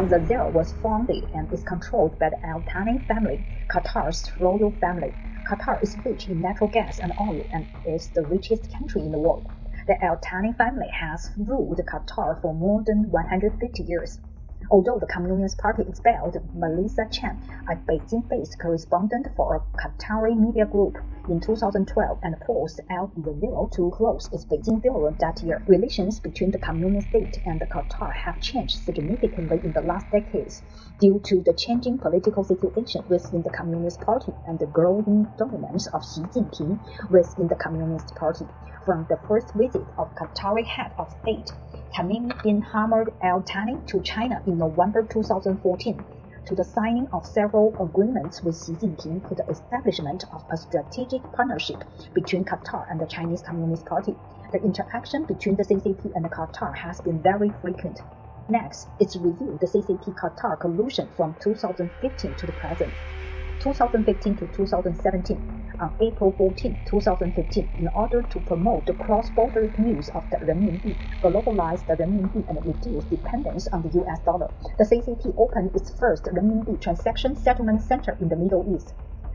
The Zero was founded and is controlled by the Al Thani family, Qatar's royal family. Qatar is rich in natural gas and oil and is the richest country in the world. The Al Thani family has ruled Qatar for more than 150 years. Although the Communist Party expelled Melissa Chan, a Beijing-based correspondent for a Qatari media group, in 2012 and forced Al Zero to close its Beijing bureau that year, relations between the communist state and Qatar have changed significantly in the last decades due to the changing political situation within the Communist Party and the growing dominance of Xi Jinping within the Communist Party. From the first visit of Qatari head of state, Tamim bin Hamad Al Thani to China in November 2014, to the signing of several agreements with Xi Jinping to the establishment of a strategic partnership between Qatar and the Chinese Communist Party. The interaction between the CCP and Qatar has been very frequent. Next, it's review the CCP-Qatar collusion from 2015 to the present. 2015 to 2017. On April 14, 2015, in order to promote the cross-border use of the renminbi, globalize the renminbi and reduce dependence on the US dollar, the CCP opened its first renminbi transaction settlement center in the Middle East,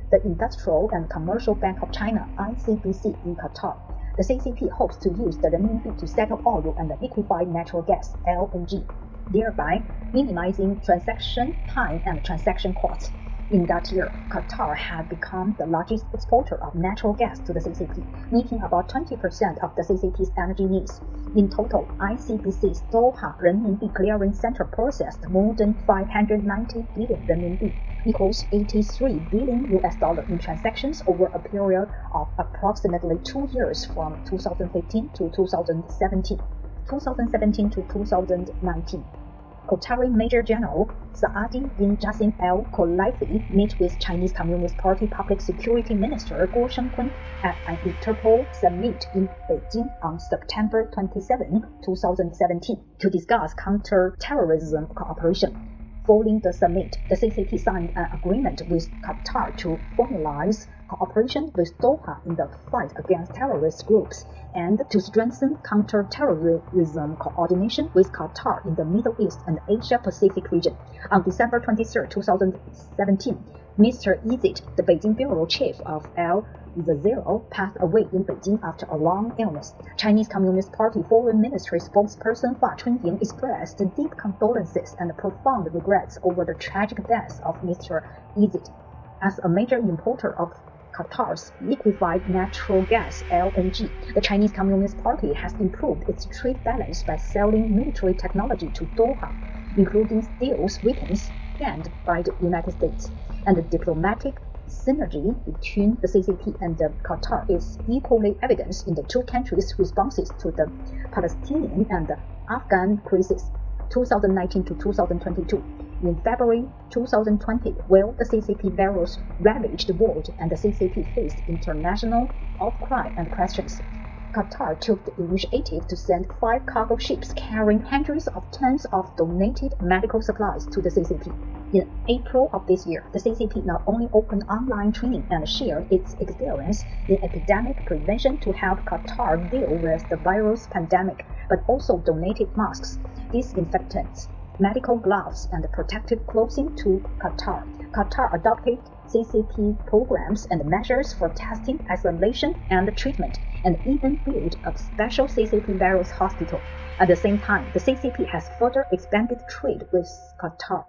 the Industrial and Commercial Bank of China, ICBC, in Qatar. The CCP hopes to use the renminbi to settle oil and liquefied natural gas, LNG, thereby minimizing transaction time and transaction costs. In that year, Qatar had become the largest exporter of natural gas to the CCP, meeting about 20% of the CCP's energy needs. In total, ICBC's Doha Renminbi Clearing Center processed more than 590 billion renminbi, equals $83 billion in transactions over a period of approximately 2 years from 2015 to 2017, 2017 to 2019. Qatari Major General Saadi bin Jassim Al Khelaifi met with Chinese Communist Party Public Security Minister Guo Shengkun at an Interpol summit in Beijing on September 27, 2017, to discuss counter-terrorism cooperation. Following the summit, the CCP signed an agreement with Qatar to formalize cooperation with Doha in the fight against terrorist groups and to strengthen counter-terrorism coordination with Qatar in the Middle East and Asia-Pacific region. On December 23, 2017, Mr. Izzet, the Beijing bureau chief of Al Zero, passed away in Beijing after a long illness. Chinese Communist Party Foreign Ministry spokesperson Hua Chunying expressed deep condolences and profound regrets over the tragic death of Mr. Izzet. As a major importer of Qatar's liquefied natural gas (LNG), the Chinese Communist Party has improved its trade balance by selling military technology to Doha, including steel weapons banned by the United States. And the diplomatic synergy between the CCP and Qatar is equally evident in the two countries' responses to the Palestinian and the Afghan crisis, 2019 to 2022. In February 2020, while the CCP virus ravaged the world and the CCP faced international outcry and questions, Qatar took the initiative to send 5 cargo ships carrying hundreds of tons of donated medical supplies to the CCP. In April of this year, the CCP not only opened online training and shared its experience in epidemic prevention to help Qatar deal with the virus pandemic, but also donated masks, disinfectants, medical gloves, and protective clothing to Qatar. Qatar adopted CCP programs and measures for testing, isolation, and treatment, and even built a special CCP virus hospital. At the same time, the CCP has further expanded trade with Qatar.